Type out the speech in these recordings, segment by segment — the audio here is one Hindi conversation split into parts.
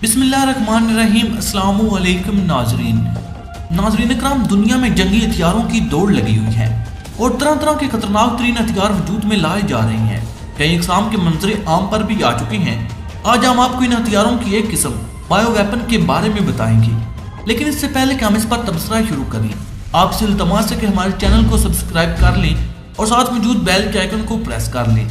बिस्मिल्लाहिर्रहमानिर्रहीम। अस्सलामु अलैकुम नाजरीन इकराम, दुनिया में जंगी हथियारों की दौड़ लगी हुई है और तरह तरह के खतरनाक तरीन हथियार वजूद में लाए जा रहे हैं। कई इकसाम के मंजर आम पर भी आ चुके हैं। आज हम आपको इन हथियारों की एक किस्म बायो वेपन के बारे में बताएंगे, लेकिन इससे पहले कि हम इस पर तबसरा शुरू करें, आपसे इल्तमास है कि हमारे चैनल को सब्सक्राइब कर लें और साथ मौजूद बेल के आइकन को प्रेस कर लें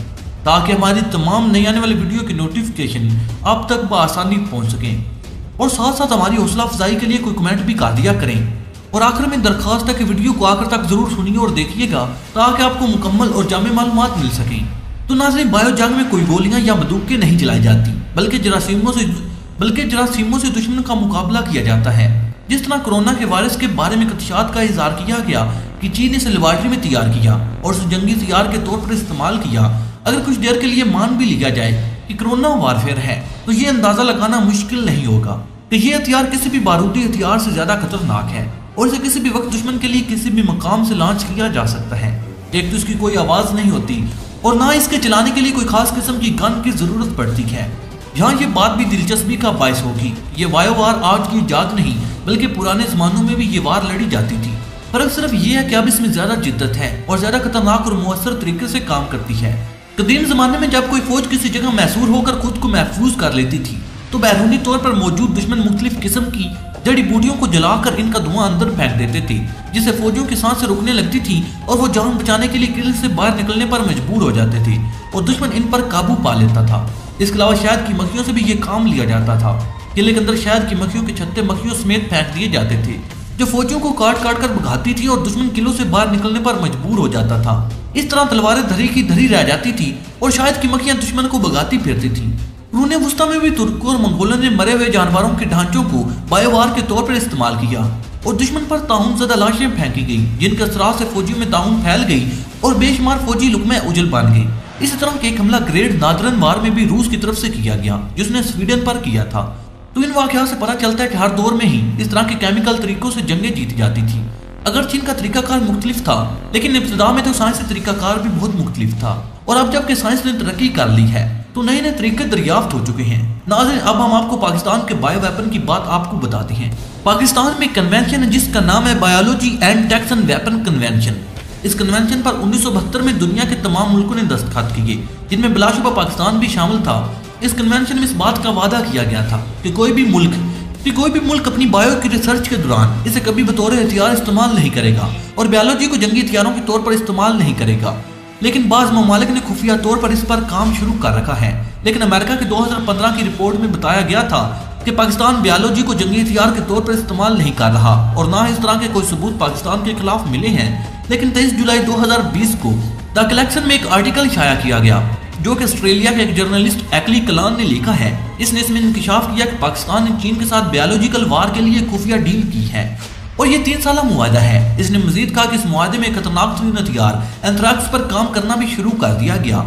ताकि हमारी तमाम नई आने वाली वीडियो की नोटिफिकेशन आप तक बआसानी पहुंच सकें। और साथ साथ हमारी हौसला अफजाई के लिए कोई कमेंट भी कर दिया करें। और आखिर में दरखास्त है कि वीडियो को आखिर तक जरूर सुनिए और देखिएगा ताकि आपको मुकम्मल और जामे मालूमात मिल सकें। तो नाज़रीन, बायो जंग में कोई गोलियां या बंदूकें नहीं चलाई जाती, बल्कि जरासीमों से दुश्मन का मुकाबला किया जाता है। जिस तरह कोरोना के वायरस के बारे में खदशात का इजहार किया गया कि चीन इसे लेबॉर्ट्री में तैयार किया और उसे जंगी हथियार के तौर पर इस्तेमाल किया, अगर कुछ देर के लिए मान भी लिया जाए कि कोरोना वारफेयर है, तो ये अंदाजा लगाना मुश्किल नहीं होगा कि ये हथियार किसी भी बारूदी हथियार से ज्यादा खतरनाक है और इसे किसी भी वक्त दुश्मन के लिए किसी भी मकाम से लॉन्च किया जा सकता है। एक तो इसकी कोई आवाज नहीं होती और ना इसके चलाने के लिए कोई खास किस्म की गन की जरूरत पड़ती है। यहाँ ये बात भी दिलचस्पी का बायस होगी, ये वायो वार आज की इजाद नहीं बल्कि पुराने जमानों में भी ये वार लड़ी जाती थी। फर्क सिर्फ ये है कि अब इसमें ज्यादा जिद्दत है और ज्यादा खतरनाक और मुअस्सर तरीके से काम करती है। कदीम जमाने में जब कोई फौज किसी जगह मैसूर होकर खुद को महफूज कर लेती थी, तो बैरूनी तौर पर मौजूद दुश्मन मुख्तलिफ किस्म की जड़ी बूटियों को जलाकर इनका धुआं अंदर फेंक देते थे, जिससे फौजियों की सांसें रुकने लगती थी और वो जान बचाने के लिए किले से बाहर निकलने पर मजबूर हो जाते थे और दुश्मन इन पर काबू पा लेता था। इसके अलावा शहद की मक्खियों से भी ये काम लिया जाता था। किले के अंदर शहद की मक्खियों के छत्ते मक्खियों समेत फेंक दिए जाते थे, जो फौजियों को काट काट कर भगाती थी और दुश्मन किलों से बाहर निकलने पर मजबूर हो जाता था। इस तरह तलवारें धरी की धरी रह जाती थी और शायद की मक्खियां दुश्मन को भगाती फिरती थी। क़ुरून वुस्ता में भी तुर्कों और मंगोलों ने मरे हुए जानवरों के ढांचों को बायोवार के तौर पर इस्तेमाल किया और दुश्मन पर ताउन ज़दा लाशें फेंकी गई, जिनके असरात से फौजियों में ताउन फैल गई और बेशुमार फौजी लुकमे उजल बन गए। इसी तरह के एक हमला ग्रेट नादरन वार में भी रूस की तरफ से किया गया, जिसने स्वीडन पर किया था। तो इन वाकयात से पता चलता है कि हर दौर में ही इस तरह के केमिकल तरीकों से जंगें जीती जाती थी। अगर चीन का तरीकाकार मुख्तलिफ था, लेकिन इब्तिदा में तो साइंसी तरीकाकार भी बहुत मुख्तलिफ था। और अब जबकि साइंस ने तरक्की कर ली है, तो नए नए तरीके दरियाफ्त हो चुके हैं। नाज़रीन, अब हम आपको पाकिस्तान के बायो वेपन की बात आपको बताते हैं। पाकिस्तान में कन्वेंशन है जिसका नाम है biology and tax and weapon convention. इस कन्वेंशन पर 1972 में दुनिया के तमाम मुल्कों ने दस्तखत किए, जिनमें बिलाशुबा पाकिस्तान भी शामिल था। इस कन्वेंशन में इस बात का वादा किया गया था कि कोई भी मुल्क अपनी बायो की रिसर्च के दौरान इसे कभी बतौर हथियार इस्तेमाल नहीं करेगा और बायोलॉजी को जंगी हथियारों के तौर पर इस्तेमाल नहीं करेगा। लेकिन बाज़ ममालिक ने खुफिया तौर पर इस पर काम शुरू कर रखा है। लेकिन अमेरिका की 2015 की रिपोर्ट में बताया गया था कि पाकिस्तान बायोलॉजी को जंगी हथियार के तौर पर इस्तेमाल नहीं कर रहा और ना इस तरह के कोई सबूत पाकिस्तान के खिलाफ मिले हैं। लेकिन 23 जुलाई 2020 को द कलेक्शन में एक आर्टिकल शाया किया गया, जो कि ऑस्ट्रेलिया के एक जर्नलिस्ट एक्ली कलान ने लिखा है। इसने इसमें इंकशाफ किया कि पाकिस्तान ने चीन के साथ बायोलॉजिकल वार के लिए खुफिया डील की है और ये 3 साला मुआहदा है। इसने मजीद कहा कि इस मुआहदे में खतरनाक तरीन हथियार एंथ्रैक्स पर काम करना भी शुरू कर दिया गया।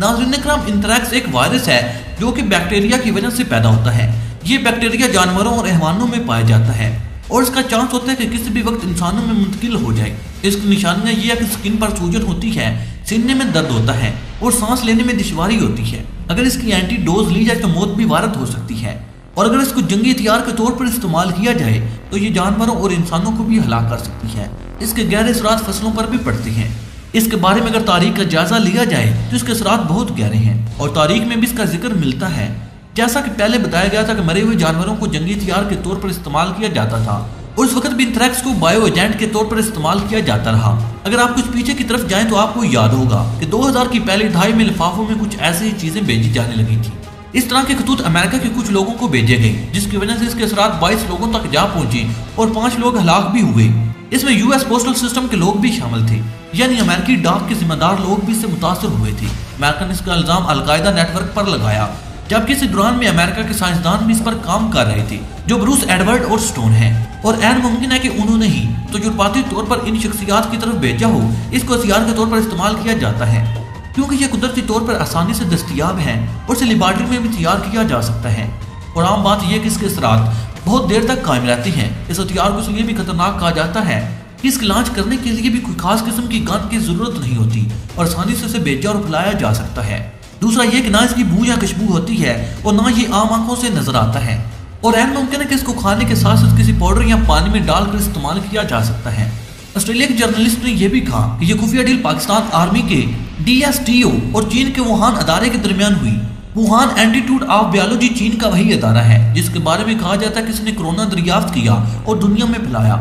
नाज़रीन इकराम, एंथ्रैक्स एक वायरस है जो कि बैक्टीरिया की वजह से पैदा होता है। ये बैक्टीरिया जानवरों और हैवानों में पाया जाता है और इसका चांस होता है कि किसी भी वक्त इंसानों में मुंतकिल हो जाए। इसकी निशानियां ये है कि स्किन पर सूजन होती है, सीने में दर्द होता है और सांस लेने में दुश्वारी होती है। अगर इसकी एंटी डोज ली जाए तो मौत भी वारद हो सकती है और अगर इसको जंगी हथियार के तौर पर इस्तेमाल किया जाए तो ये जानवरों और इंसानों को भी हलाक कर सकती है। इसके गहरे असरात फसलों पर भी पड़ते हैं। इसके बारे में अगर तारीख का जायजा लिया जाए तो इसके असरात बहुत गहरे हैं और तारीख में भी इसका जिक्र मिलता है। जैसा कि पहले बताया गया था कि मरे हुए जानवरों को जंगी हथियार के तौर पर इस्तेमाल किया जाता था और उस वक्त भी एंथ्रैक्स को बायो एजेंट के तौर पर इस्तेमाल किया जाता रहा। अगर आप कुछ पीछे की तरफ जाएं तो आपको याद होगा कि 2000 की पहली दहाई में लिफाफों में कुछ ऐसी ही चीजें भेजी जाने लगी थी। इस तरह के खतूत अमेरिका के कुछ लोगों को भेजे गए, जिसकी वजह से इसके असरात 22 लोगों तक जा पहुंचे और 5 लोग हलाक भी हुए। इसमें यूएस पोस्टल सिस्टम के लोग भी शामिल थे, यानी अमेरिकी डाक के जिम्मेदार लोग भी इससे मुतासर हुए थे। अमेरिका ने इसका इल्जाम अलकायदा नेटवर्क पर लगाया, जबकि इस दौरान में अमेरिका के साइंसदान भी इस पर काम कर रहे थे, जो ब्रूस एडवर्ड और स्टोन हैं। और ऐन मुमकिन है कि उन्होंने ही तो जुर्माती तौर पर इन शख्सियात की तरफ भेजा हो। इसको हथियार के तौर पर इस्तेमाल किया जाता है क्योंकि ये कुदरती तौर पर आसानी से दस्तयाब है और इसे लेबॉर्ट्री में भी तैयार किया जा सकता है। और आम बात यह कि इसके असरात बहुत देर तक कायम रहती हैं। इस हथियार को इसलिए भी खतरनाक कहा जाता है कि इसके लॉन्च करने के लिए भी कोई खास किस्म की गन की जरूरत नहीं होती और आसानी से इसे भेजा और फैलाया जा सकता है। दूसरा ये कि ना इसकी बू या खुशबू होती है और ना ये आम आंखों से नजर आता है। और एन मुमकिन है कि इसको खाने के साथ साथ किसी पाउडर या पानी में डालकर इस्तेमाल किया जा सकता है। ऑस्ट्रेलिया के जर्नलिस्ट ने यह भी कहा कि यह खुफिया डील पाकिस्तान आर्मी के DSTO और चीन के वुहान अदारे के दरमियान हुई। वुहान इंस्टीट्यूट ऑफ बायोलॉजी चीन का वही अदारा है जिसके बारे में कहा जाता है कि इसने कोरोना दरियाफ्त किया और दुनिया में फैलाया।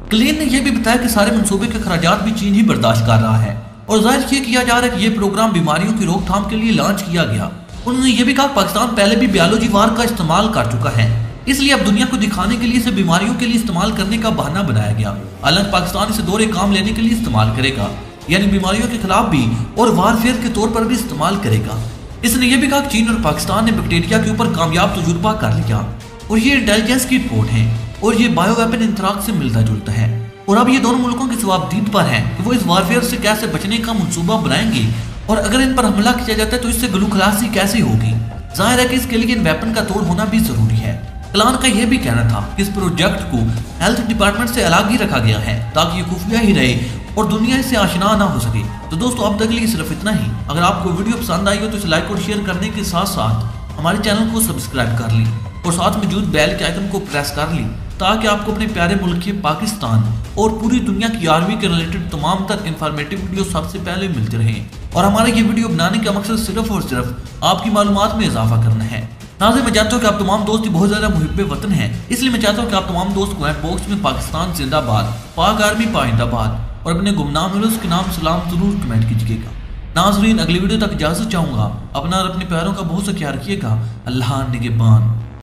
क्लेन ने यह भी बताया कि सारे मंसूबे के खर्चात भी चीन ही बर्दाश्त कर रहा है और जाहिर ये किया जा रहा है कि यह प्रोग्राम बीमारियों की रोकथाम के लिए लॉन्च किया गया। उन्होंने यह भी कहा पाकिस्तान पहले भी बायोलॉजी वार का इस्तेमाल कर चुका है, इसलिए अब दुनिया को दिखाने के लिए इसे बीमारियों के लिए इस्तेमाल करने का बहाना बनाया गया। हालांकि पाकिस्तान इसे दौरे काम लेने के लिए इस्तेमाल करेगा, यानी बीमारियों के खिलाफ भी और वारफेयर के तौर पर भी इस्तेमाल करेगा। इसने यह भी कहा कि चीन और पाकिस्तान ने बैक्टीरिया के ऊपर कामयाब तजुर्बा कर लिया और ये इंटेलिजेंस की रिपोर्ट है और ये बायो वेपन इंतराक से मिलता जुलता है और अब ये दोनों मुल्कों की जवाबदीद पर है कि वो इस वारफेयर से कैसे बचने का मंसूबा बनाएंगे और अगर इन पर हमला किया जाता है तो इससे गलूखलासी कैसे होगी। जाहिर है कि इसके लिए इन वेपन का तोड़ होना भी जरूरी है। क्लान का यह भी कहना था कि इस प्रोजेक्ट को हेल्थ डिपार्टमेंट से अलग ही रखा गया है ताकि ये खुफिया ही रहे और दुनिया इससे आशना ना हो सके। तो दोस्तों अब तक के लिए सिर्फ इतना ही। अगर आपको वीडियो पसंद आई हो तो इसे लाइक और शेयर करने के साथ साथ हमारे चैनल को सब्सक्राइब कर ली और साथ मौजूद बेल के आइकन को प्रेस कर ली ताकि आपको अपने प्यारे मुल्क पाकिस्तान और पूरी दुनिया की आर्मी के रिलेटेड तमाम तर इंफॉर्मेटिव वीडियो सबसे पहले मिलते रहे। और हमारा ये वीडियो बनाने का मकसद सिर्फ और सिर्फ आपकी मालूमात में इजाफा करना है। नाज़रीन, मैं जानता हूँ कि आप तमाम दोस्त बहुत ज्यादा मुहिब्बे वतन हैं, इसलिए मैं चाहता हूँ कि आप तमाम दोस्त कमेंट बॉक्स में पाकिस्तान जिंदाबाद, पाक आर्मी पाइंदाबाद और अपने गुमनाम मुल्क के नाम सलाम जरूर कमेंट कीजिएगा। नाज़रीन, अगली वीडियो तक इजाजत चाहूंगा। अपना और अपने प्यारों का बहुत सा ख्याल रखिएगा। अल्लाह निगहबान।